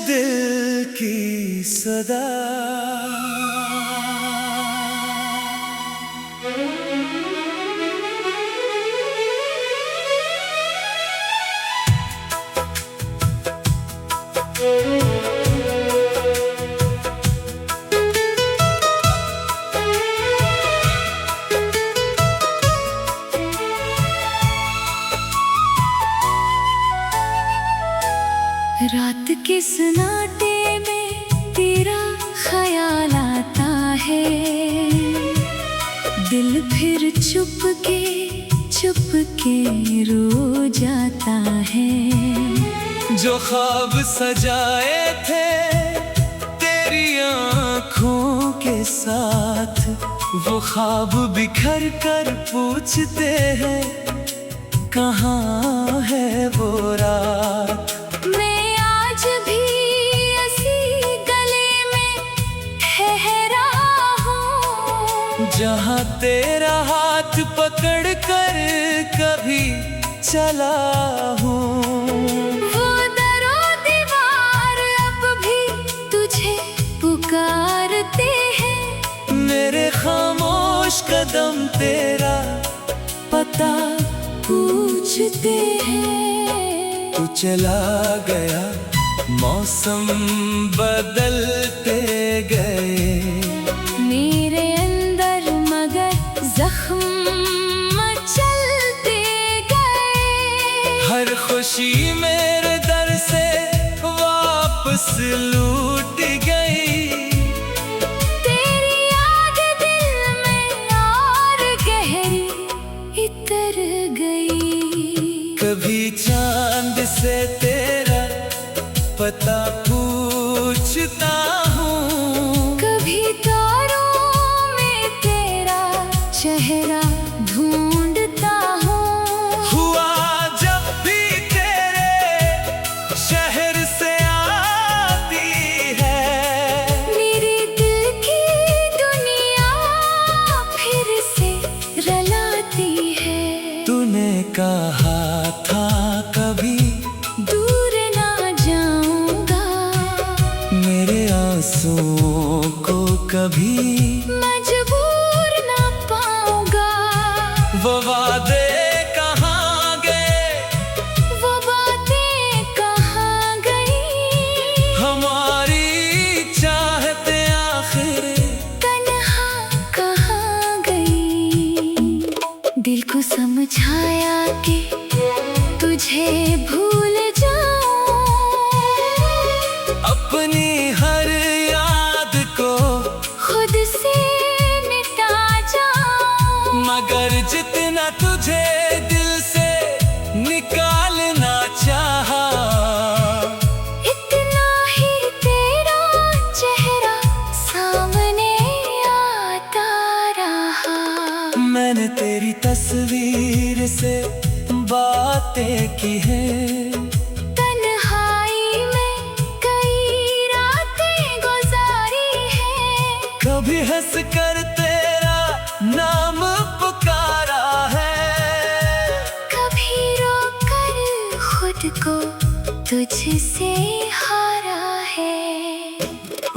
दिल की सदा। रात के सन्नाटे में तेरा ख्याल आता है, दिल फिर चुप के रो जाता है। जो ख्वाब सजाए थे तेरी आँखों के साथ, वो ख्वाब बिखर कर पूछते हैं कहाँ है वो रात। मैं आज भी इसी गले में ठहरा हूँ, जहाँ तेरा हाथ पकड़ कर कभी चला हूँ। वो दरो दीवार अब भी तुझे पुकारते हैं, मेरे खामोश कदम तेरा पता पूछते हैं। तू चला गया, मौसम बदलते गए, मेरे अंदर मगर जख्म मचलते गए। हर खुशी मेरे दर से वापस लूट गई। तेरी याद दिल में और गहरी इतर गई। कभी चांद से तेरा पता पूछता हूँ, कभी तारों में तेरा चेहरा ढूंढता हूँ। हुआ जब भी तेरे शहर से आती है, मेरे दिल की दुनिया फिर से रलाती है। तूने कहा था कभी दूर ना जाऊंगा, मेरे आंसुओं को कभी मजबूर ना पाऊंगा। वो वादे कहाँ गए, वो बातें कहाँ गई, हमारी चाहते आखिर तन्हा कहाँ गई। दिल को समझाया कि तुझे भूल जाऊं, अपनी हर याद को खुद से मिटा जाऊं। मगर जितना तुझे दिल से निकालना चाहा, इतना ही तेरा चेहरा सामने आता रहा। मैंने तेरी तस्वीर से बातें की हैं, तन्हाई में कई रातें गुजारी हैं। कभी हंस कर तेरा नाम पुकारा है, कभी रोकर खुद को तुझसे हारा है।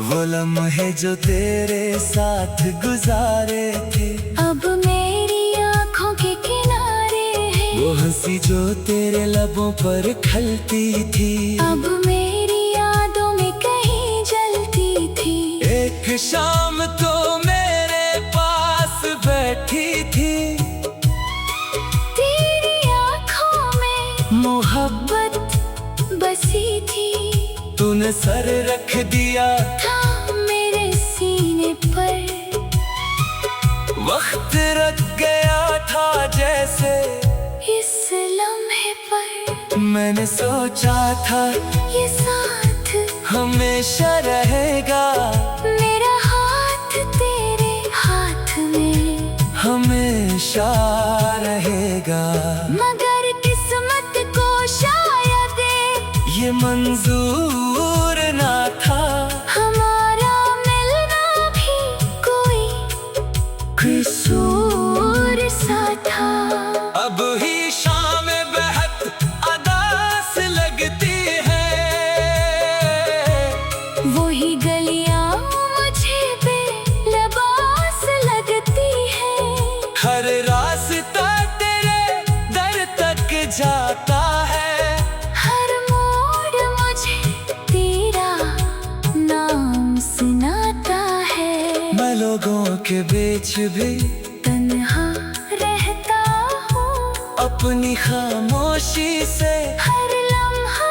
वो लम्हे जो तेरे साथ गुजारे थे, अब मेरी आँखों के किनारे हैं। वो हंसी जो तेरे लबों पर खलती थी, अब मेरी यादों में कहीं जलती थी। एक शाम तो मेरे पास बैठी थी, तेरी आँखों में मोहब्बत बसी थी। तूने सर रख दिया था मेरे सीने पर, वक्त रख गया था जैसे इस लम्हे पर। मैंने सोचा था ये साथ हमेशा रहेगा, मेरा हाथ तेरे हाथ में हमेशा रहेगा। मगर किस्मत को शायद ये मंजूर ना था, हमारा मिलना भी कोई कसूर सा था। अब ही शाम बेहद अदास लगती है, बीच भी तन्हा रहता हूँ, अपनी खामोशी से हर लम्हा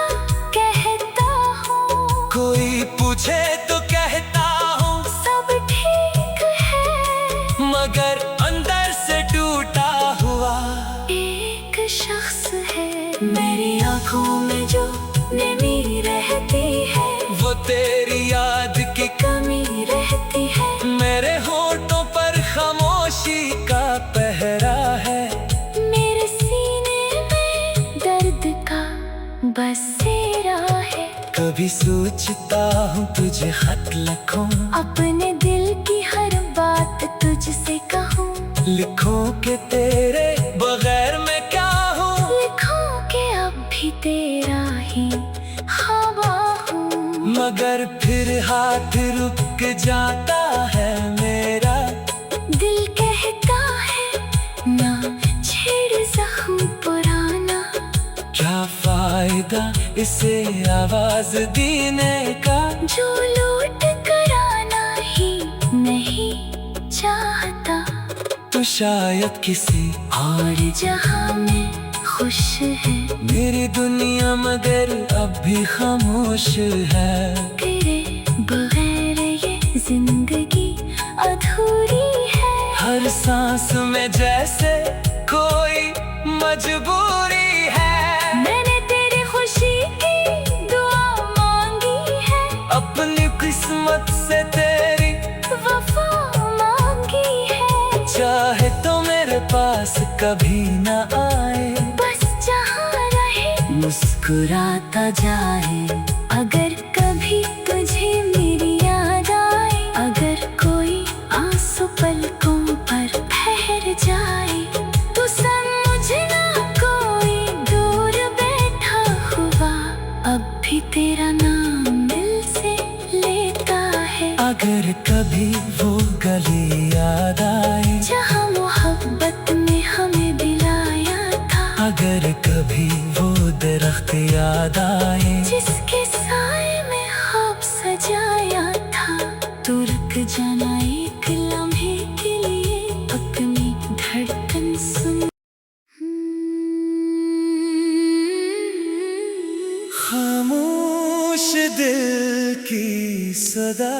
कहता हूँ। कोई पूछे तो कहता हूँ सब ठीक है, मगर अंदर से टूटा हुआ एक शख्स है मेरी आंखों में जो नमी रहती है, वो तेरी याद की कमी रहती है। मेरे होठों पर खामोशी का पहरा है, मेरे सीने में दर्द का बसेरा है। कभी सोचता हूँ तुझे खत लिखूं, अपने दिल की हर बात तुझसे कहूँ, लिखूं कि तेरे बगैर मैं क्या हूँ, लिखूं कि अब भी तेरा ही हवा हूँ। मगर फिर हाथ रुक जाता है मेरा, दिल कहता है ना छेड़ जख्म पुराना, क्या फायदा इसे आवाज देने का, जो लौट कर आना ही नहीं चाहता। तो शायद किसी और जहां में खुश है, मेरी दुनिया मगर अब भी खामोश है। तेरे बगैर ये जिंदगी अधूरी है। हर सांस में जैसे कोई मजबूरी है, मैंने तेरी खुशी की दुआ मांगी है, अपनी किस्मत से तेरी वफा मांगी है। चाहे तो मेरे पास कभी न आए, बस जहाँ रहे मुस्कुराता जाए। अगर कभी तुझे मेरी याद आए, अगर कोई आंसू पलकों पर ठहर जाए, तो समझना कोई दूर बैठा हुआ अब भी तेरा नाम दिल से लेता है। अगर कभी वो गली याद आए, जहाँ मोहब्बत में हमें दिलाया था, अगर कभी वो दरख्त याद आए, जिसके साए में ख्वाब सजाया था, तो रुक जाना एक लम्हे के लिए, अपनी धड़कन सुन। खामोश दिल की सदा,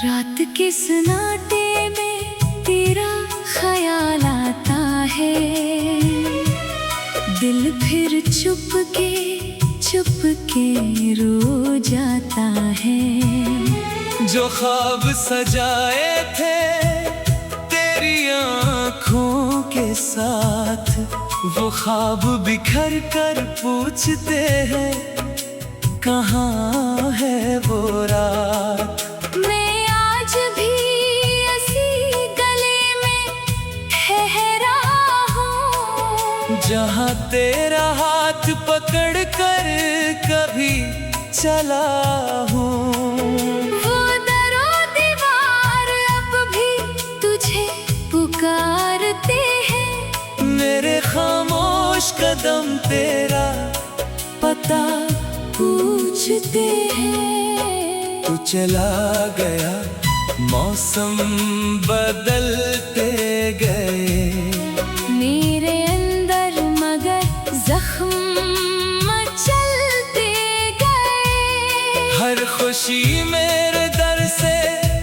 रात के सन्नाटे में तेरा ख्याल आता है, दिल फिर चुप के रो जाता है। जो ख्वाब सजाए थे तेरी आँखों के साथ, वो ख्वाब बिखर कर पूछते हैं कहाँ है वो रात। मैं आज भी इसी गले में ठहरा हूँ, जहाँ तेरा हाथ पकड़ कर कभी चला हूँ। वो दरो दीवार अब भी तुझे पुकारते हैं, मेरे खामोश कदम तेरा पता पूछते हैं। तू चला गया, मौसम बदलते गए, मेरे अंदर मगर जख्म मचलते गए। हर खुशी मेरे दर से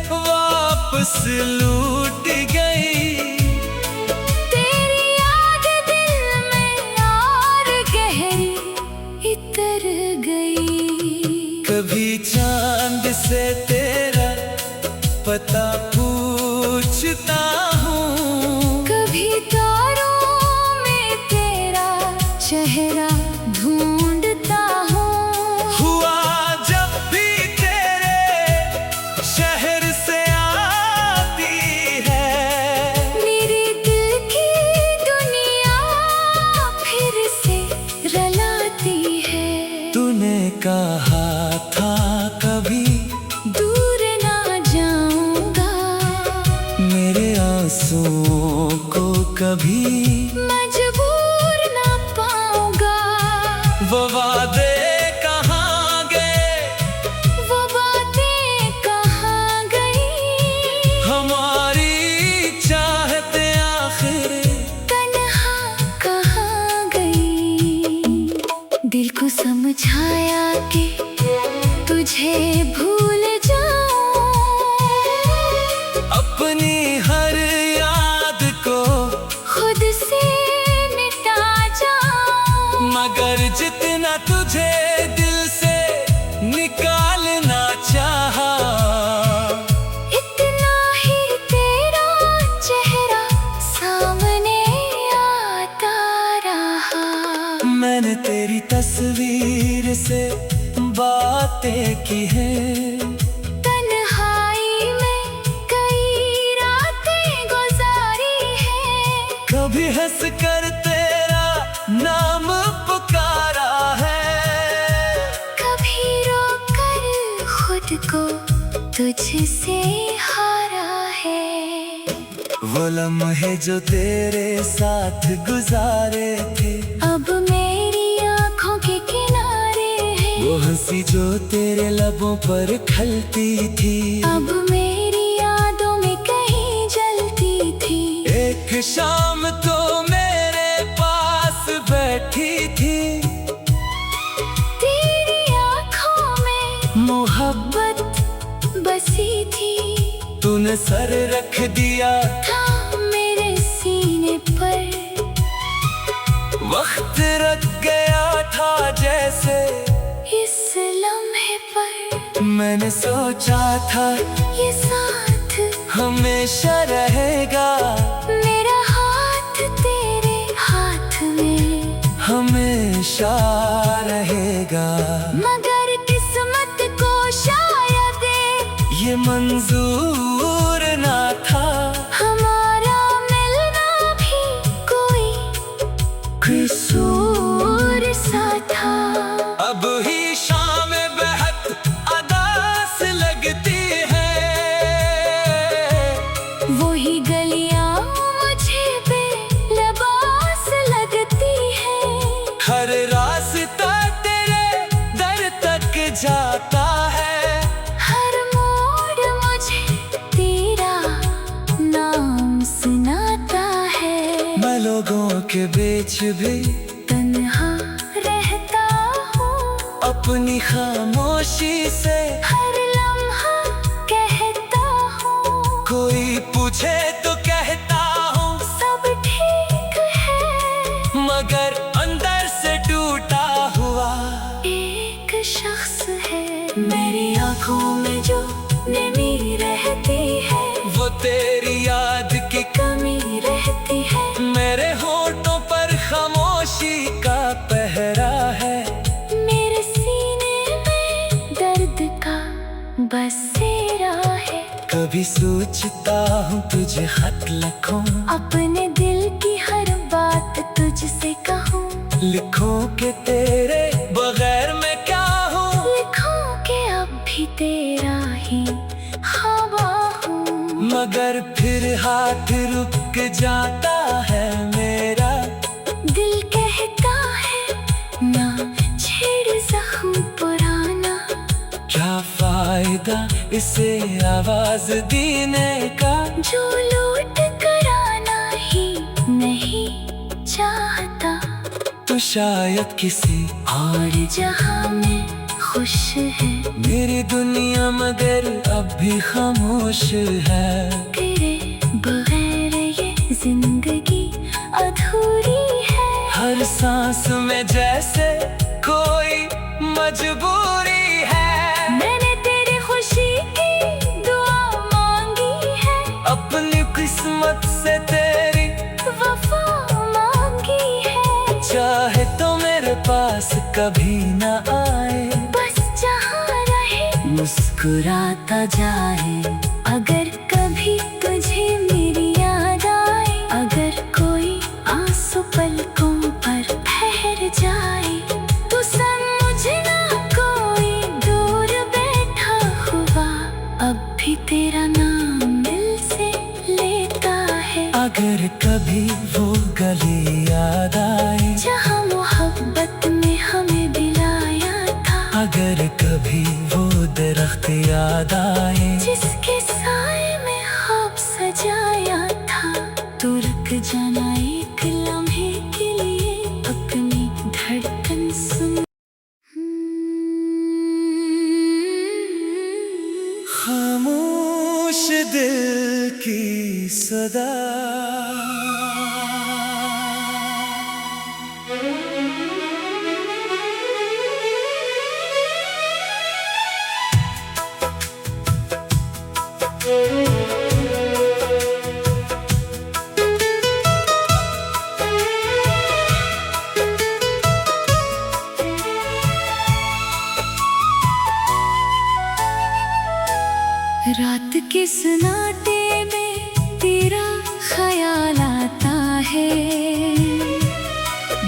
वापस लूट गई, तेरी याद दिल में और गहरी इतर गई। कभी चांद से तेरा पता पूछता हूँ, कभी तारों में तेरा चेहरा ढूंढता हूँ। हुआ जब भी तेरे शहर से आती है, मेरे दिल की दुनिया तूने कहा था कभी दूर ना जाऊंगा, मेरे आंसुओं को कभी मजबूर ना पाऊंगा। वो वादे कहाँ गए, वो बातें कहाँ गई, हमारी चाहते आखिर तन्हा कहाँ गई। दिल को समझाया कि तुझे भूल जाऊं, अपनी हर याद को खुद से मिटा जाऊं। मगर जितना तुझे दिल से निकालना चाहा, इतना ही तेरा चेहरा सामने आता रहा। मैंने तेरी तस्वीर से बातें की हैं, तन्हाई में कई रातें गुजारी हैं। कभी हंस कर तेरा नाम पुकारा है, कभी रोकर खुद को तुझसे हारा है। वो लम्हे जो तेरे साथ गुजारे थे, अब मेरी आंखों के किनारे हैं। वो हंसी जो तेरे लबों पर खलती थी, अब मेरी यादों में कहीं जलती थी। एक शाम तो मेरे पास बैठी थी, तेरी आंखों में मोहब्बत बसी थी। तूने सर रख दिया था मेरे सीने पर, वक्त रख गया था जैसे इस लम्हे पर। मैंने सोचा था ये साथ हमेशा रहेगा, मेरा हाथ तेरे हाथ में हमेशा रहेगा। मगर किस्मत को शायद ये मंजूर ना था, हमारा मिलना भी कोई कसूर सा था। अब ही शाम बेहद अदास लगती है, वही गलियां मुझे बेलबास लगती है। हर रास्ता तेरे दर तक जाता है, हर मोड़ मुझे तेरा नाम सुनाता है। मैं लोगों के बीच भी तन्हा रहता हूँ, अपनी खामोशी से हर लम्हा कहता हूँ। कोई पूछे तो कहता हूँ सब ठीक है, मगर अंदर से टूटा हुआ एक शख्स है। मेरी आंखों में जो नमी रहती है, वो तेरी याद की कमी रहती है। मेरे होठों पर खामोशी का पहरा है, मेरे सीने में दर्द का बसेरा है। कभी सोचता हूँ तुझे खत लिखूं, अपने दिल की हर बात तुझसे कहूँ। लिखूं कि तेरे बगैर मैं क्या हूँ, लिखूं कि अब भी तेरा ही हवा हूँ। मगर फिर हाथ रुक जाता है मेरा। दिल कहता है ना छेड़ जख्म पुराना, क्या फायदा इसे आवाज देने का, जो लौट कर आना ही नहीं चाहता। तो शायद किसी और जहां में खुश है, मेरी दुनिया मगर अब भी खामोश है। तेरे बगैर ये जिंदगी अधूरी है। हर सांस में जैसे कोई मजबूरी है, मैंने तेरी खुशी की दुआ मांगी है। अपनी किस्मत से तेरी वफा मांगी है। चाहे तो मेरे पास कभी ना आए, बस जहाँ रहे मुस्कुराता जाए। अगर कभी तुझे मेरी याद आए, अगर कोई आंसू पलकों पर ठहर जाए, तो समझना अगर कभी वो दरख्त याद आए जिसके साए में ख्वाब सजाया था, तू रुक जाना एक लम्हे के लिए, अपनी धड़कन सुन। खामोश दिल की सदा, रात के सन्नाटे में तेरा ख्याल आता है,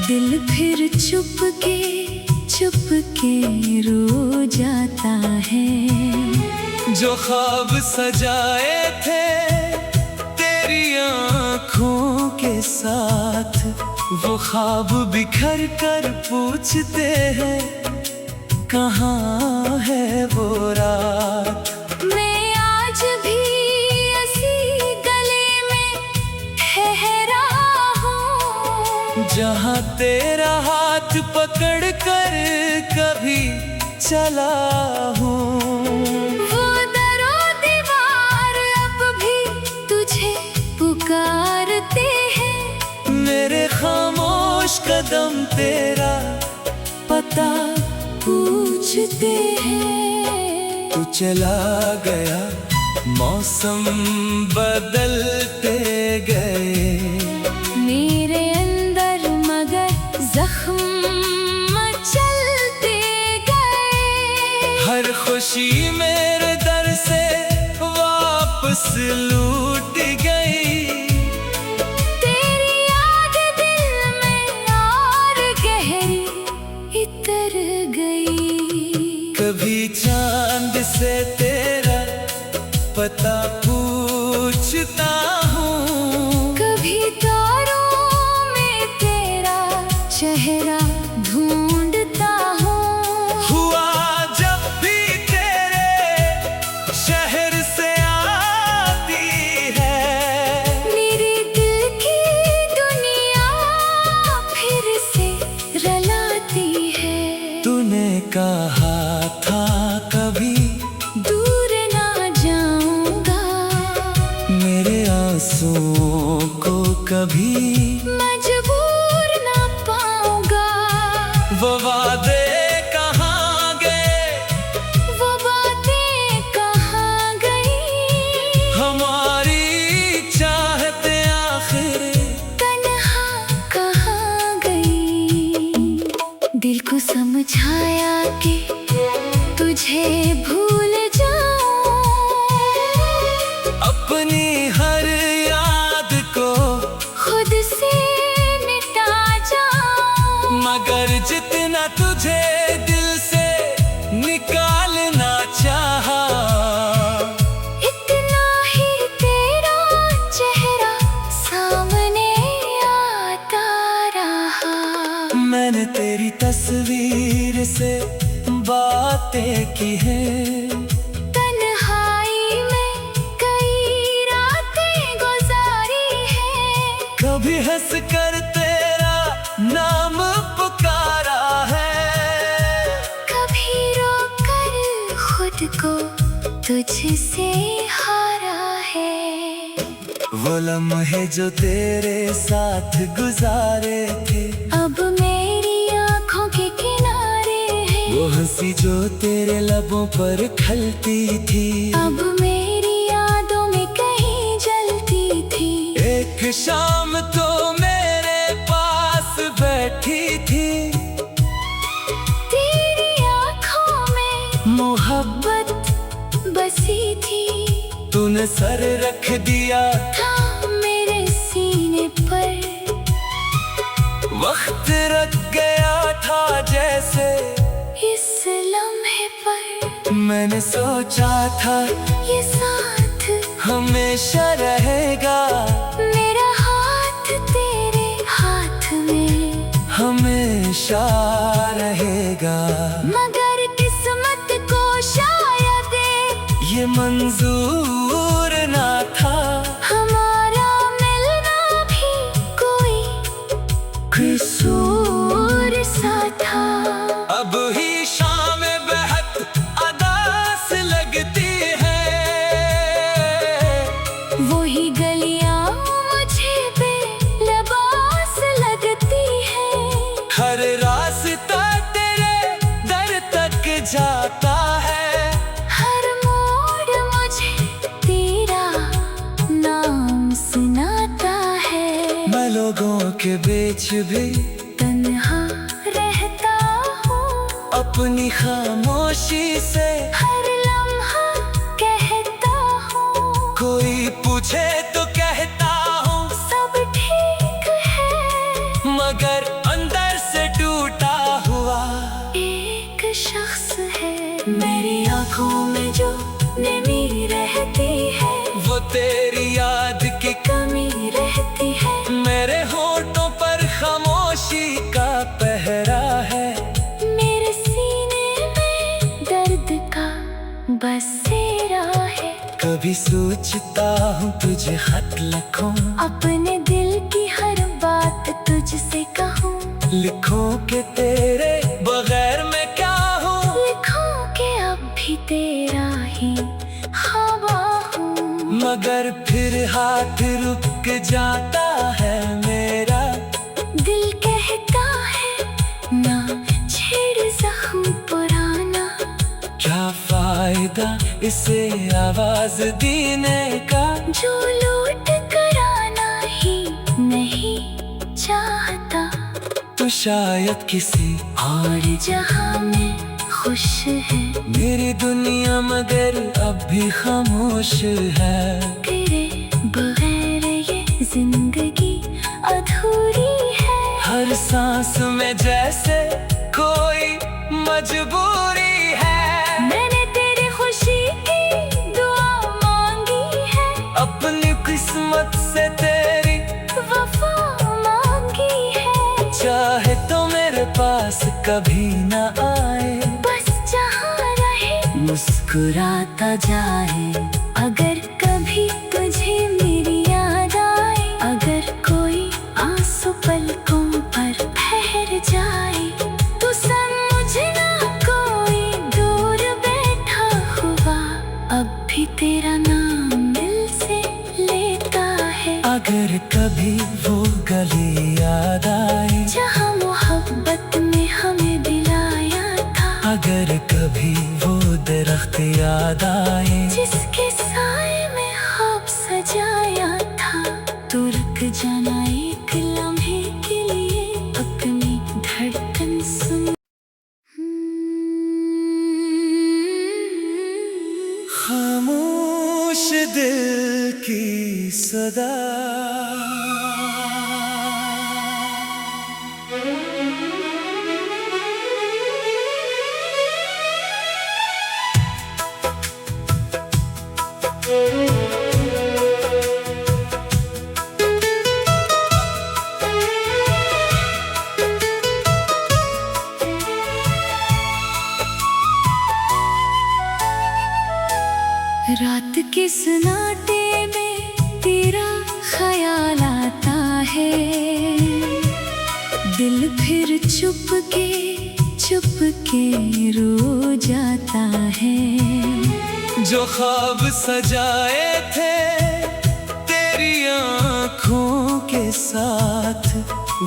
दिल फिर चुप के रो जाता है। जो ख्वाब सजाए थे तेरी आँखों के साथ, वो ख्वाब बिखर कर पूछते हैं कहाँ है वो रात। मैं आज भी इसी गले में ठहरा हूँ, जहाँ तेरा हाथ पकड़ कर कभी चला हूँ। वो दरो दीवार अब भी तुझे पुकारते हैं, मेरे खामोश कदम तेरा पता पूछते हैं। तू चला गया, मौसम बदलते गए, मेरे अंदर मगर जख्म मचलते गए। हर खुशी मेरे दर से वापस लूट गई, तेरी याद दिल में और गहरी इतर गई। कभी चांद से तेरा पता पूछता हूँ, कभी तारों में तेरा चेहरा ढूंढता हूँ। हुआ जब भी तेरे शहर से आती है, मेरे दिल की दुनिया फिर से रलाती है। तूने कहा था कभी दूर ना जाऊंगा, मेरे आंसुओं को कभी मजबूर ना पाऊंगा। वो वादे कहाँ गए, वो बातें कहाँ गई, हमारी चाहते आखिर तन्हा कहाँ गई। दिल को समझाया कि तुझे भूल जाऊं, अपनी हर याद को खुद से मिटा जाऊं। मगर जितना तुझे दिल से निकालना चाहा, इतना ही तेरा चेहरा सामने आता रहा। मैंने तेरी तस्वीर से बातें की हैं, तन्हाई में कई रातें गुजारी हैं, कभी हंस कर तेरा नाम पुकारा है, कभी रोकर खुद को तुझसे हारा है। वो लम्हे जो तेरे साथ गुजारे थे, अब मेरी आँखों के किनारे हैं, वो हंसी जो तेरे लबों पर खलती थी, अब मेरी यादों में कहीं जलती थी। एक शाम तो मेरे पास बैठी थी, तेरी आँखों में मोहब्बत बसी थी, तूने सर रख दिया था मेरे सीने पर। वक्त रख गया था जैसे इस लम्हे पर मैंने सोचा था ये साथ हमेशा रहेगा, मेरा हाथ तेरे हाथ में हमेशा रहेगा। मगर ये मंजूर ना था, हमारा मिलना भी कोई कसूर सा था। अब ही शाम बेहद अदास लगती है, वही गलियां मुझे बेलबास लगती है। हर रास्ता तेरे दर तक जाता है, हर मोड़ मुझे तेरा नाम सुनाता है। मैं लोगों के बीच भी तन्हा रहता हूँ, अपनी खामोशी से हर लम्हा कहता हूँ। कोई पूछे तो कहता हूँ सब ठीक है, मगर अंदर से टूटा हुआ एक शख्स है। मेरी आंखों में जो नमी रहती है, वो तेरी याद की कमी रहती है। मेरे होठों पर खामोशी का पहरा है, मेरे सीने में दर्द का बसेरा है। कभी सोचता हूँ तुझे खत लिखूं, अपने दिल की हर बात तुझसे कहूँ। लिखूं कि तेरे बगैर मैं क्या हूँ, लिखूं कि अब भी तेरा ही हवा हूँ। मगर फिर हाथ रुक जाता है मेरा, दिल कहता है ना छेड़ जख्म पुराना। क्या फायदा इसे आवाज देने का, जो लूट कराना ही नहीं चाहता। तो शायद किसी और जहां में खुश है, मेरी दुनिया मगर अब भी खामोश है। तेरे बगैर ये जिंदगी अधूरी है। हर सांस में जैसे कोई मजबूरी है, मैंने तेरी खुशी की दुआ मांगी है। अपनी किस्मत से तेरी वफा मांगी है। चाहे तो मेरे पास कभी ना आए, बस जहाँ रहे मुस्कुराता जाए। अगर कभी तुझे मेरी याद आए, अगर कोई आंसू पलकों पर ठहर जाए, तो समझना कोई दूर बैठा हुआ अब भी तेरा नाम दिल से लेता है। अगर कभी वो गली याद आए, जहाँ मोहब्बत में हमें दिलाया था, अगर कभी वो दरख्त याद आए, जिसके साए में ख्वाब सजाया था, तो रुक जाना एक लम्हे के लिए, अपनी धड़कन सुन। खामोश दिल की सदा, रात के सन्नाटे में तेरा ख्याल आता है। दिल फिर चुप के रो जाता है। जो ख्वाब सजाए थे तेरी आँखों के साथ,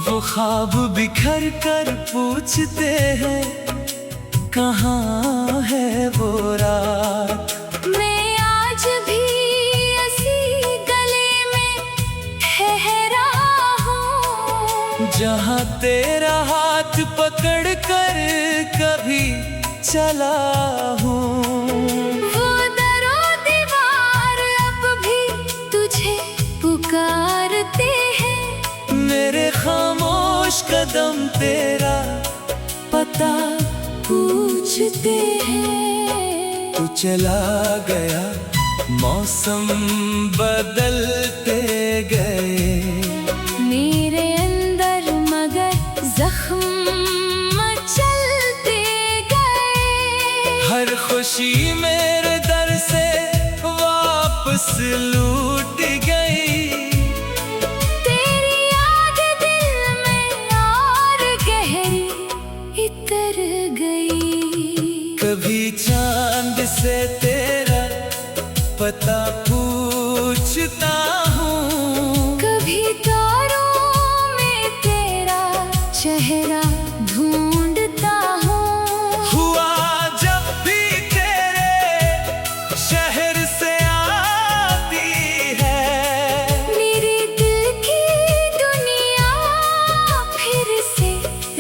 वो ख्वाब बिखर कर पूछते हैं कहाँ है वो रात। मैं आज भी इसी गले में ठहरा हूँ, जहाँ तेरा हाथ पकड़ कर कभी चला हूँ। वो दरो दीवार अब भी तुझे पुकारते हैं। मेरे खामोश कदम तेरा पता पूछते हैं। तू चला गया, मौसम बदलते गए, मेरे अंदर मगर जख्म चलते गए। हर खुशी मेरे दर से सांस लूट गई। तेरी याद दिल में और गहरी इतर गई। कभी चांद से तेरा पता पूछता हूँ, कभी तारों में तेरा चेहरा ढूंढता हूँ। हुआ जब भी तेरे शहर से आती है, मेरे दिल की दुनिया फिर से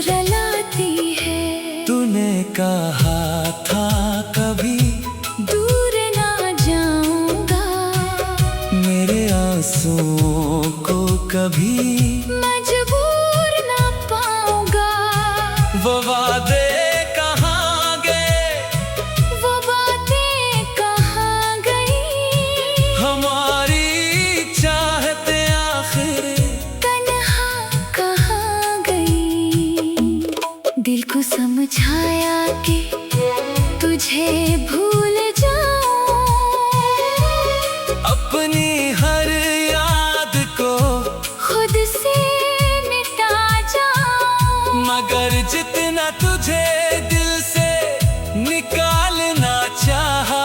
रलाती है। तूने कहा था कभी दूर ना जाऊंगा, मेरे आंसुओं को कभी मजबूर ना पाऊंगा। वो वादे कहाँ गए, वो बातें कहाँ गई, हमारी चाहते आखिर तन्हा कहाँ गई। दिल को समझाया कि तुझे भूल जाऊं, अपनी हर याद को खुद से मिटा जाऊं। मगर जितना तुझे दिल से निकालना चाहा,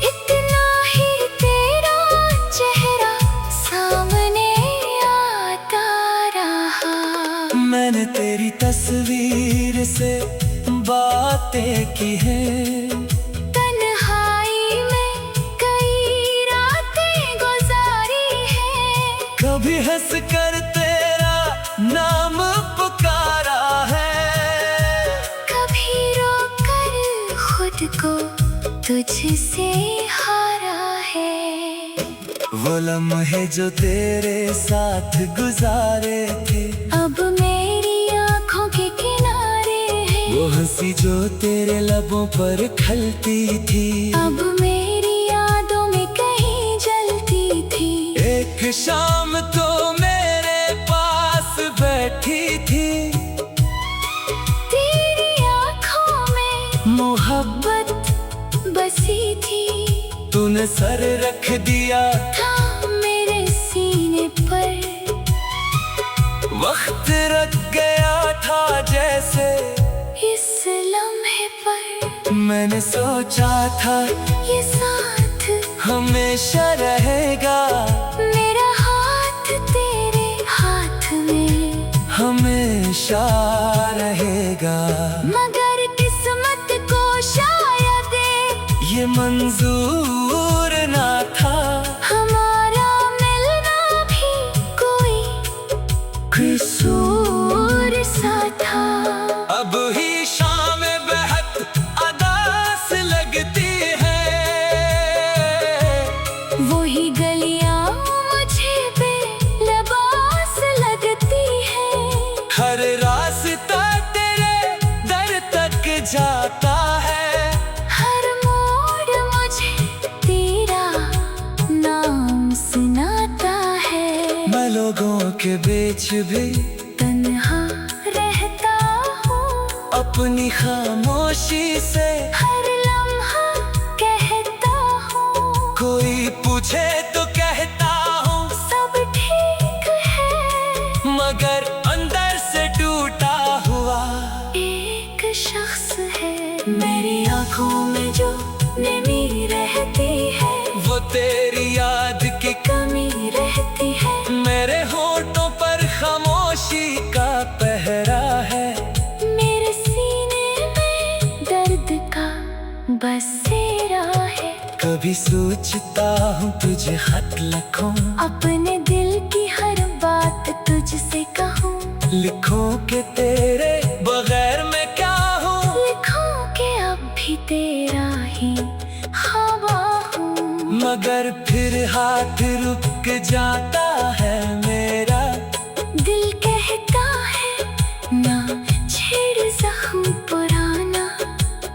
इतना ही तेरा चेहरा सामने आता रहा। मैंने तेरी तस्वीर से बातें की हैं, तन्हाई में कई रातें गुजारी हैं। कभी हंस कर तेरा नाम पुकारा है, कभी रोकर खुद को तुझसे हारा है। वो लम्हे जो तेरे साथ गुजारे थे, अब मेरी आंखों के किनारे हैं। वो हंसी जो तेरे लबों पर खलती थी, अब मेरी यादों में कहीं जलती थी। एक शाम तो मेरे पास बैठी थी, तेरी आंखों में मोहब्बत बसी थी। तूने सर रख दिया था मेरे सीने पर, वक्त रख गया था जैसे इस लम्हे पर। मैंने सोचा था ये साथ हमेशा रहेगा, मेरा हाथ तेरे हाथ में हमेशा रहेगा। मगर किस्मत को शायद ये मंजूर ना था, हमारा मिलना भी कोई कसूर सा था। अब ही शाम बेहद अदास लगती है, वही गलियां मुझे बेलबास लगती है। हर रास्ता तेरे दर तक जाता है, हर मोड़ मुझे तेरा नाम सुनाता है। मैं लोगों के बीच भी तन्हा रहता हूँ, अपनी खामोशी से हर लम्हा कहता हूँ। कोई पूछे तो कहता हूँ सब ठीक है, मगर अंदर से टूटा हुआ एक शख्स है। मेरी आंखों में जो नमी रहती है, वो तेरी याद की कमी रहती है। मेरे होठों पर खामोशी का पहरा है, मेरे सीने में दर्द का बसेरा है। कभी सोचता हूँ तुझे खत लिखूं, अपने दिल की हर बात तुझसे कहूँ। लिखूं कि तेरे बगैर मैं क्या हूँ, लिखूं कि अब भी तेरा ही हवा हूँ। मगर फिर हाथ रुक जाता है मेरा, दिल कहता है ना छेड़ जख्म पुराना।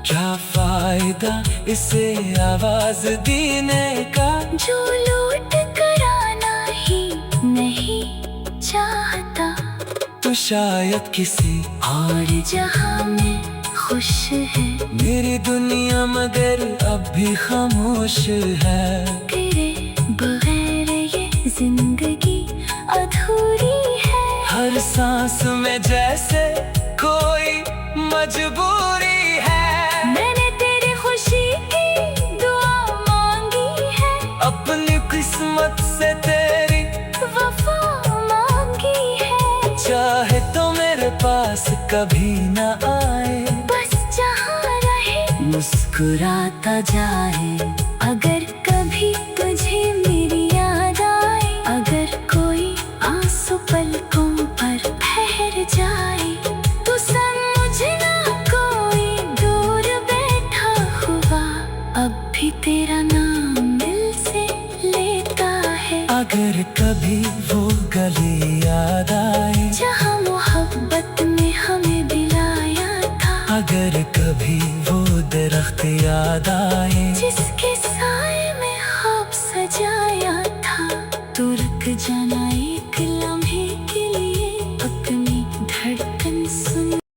क्या फायदा इसे आवाज देने का, जो लूट कराना ही नहीं चाहता। तो शायद किसी और जहां में खुश है। मेरी दुनिया मगर अब भी खामोश है। तेरे बगैर ये जिंदगी अधूरी है। हर सांस में जैसे कोई मजबूरी है। मैंने तेरी खुशी की दुआ मांगी है। अपनी किस्मत से तेरी वफा मांगी है। चाहे तो मेरे पास कभी न आए, बस जहाँ रहे मुस्कुराता जाए। अगर कभी तुझे मेरी याद आए, अगर कोई आंसू पलकों पर ठहर जाए, तो समझना कोई दूर बैठा हुआ अब भी तेरा नाम दिल से लेता है। अगर कभी वो गली याद आए, जहाँ मोहब्बत में हमें दिलाया था, अगर कभी वो दरख्त याद आए, जिसके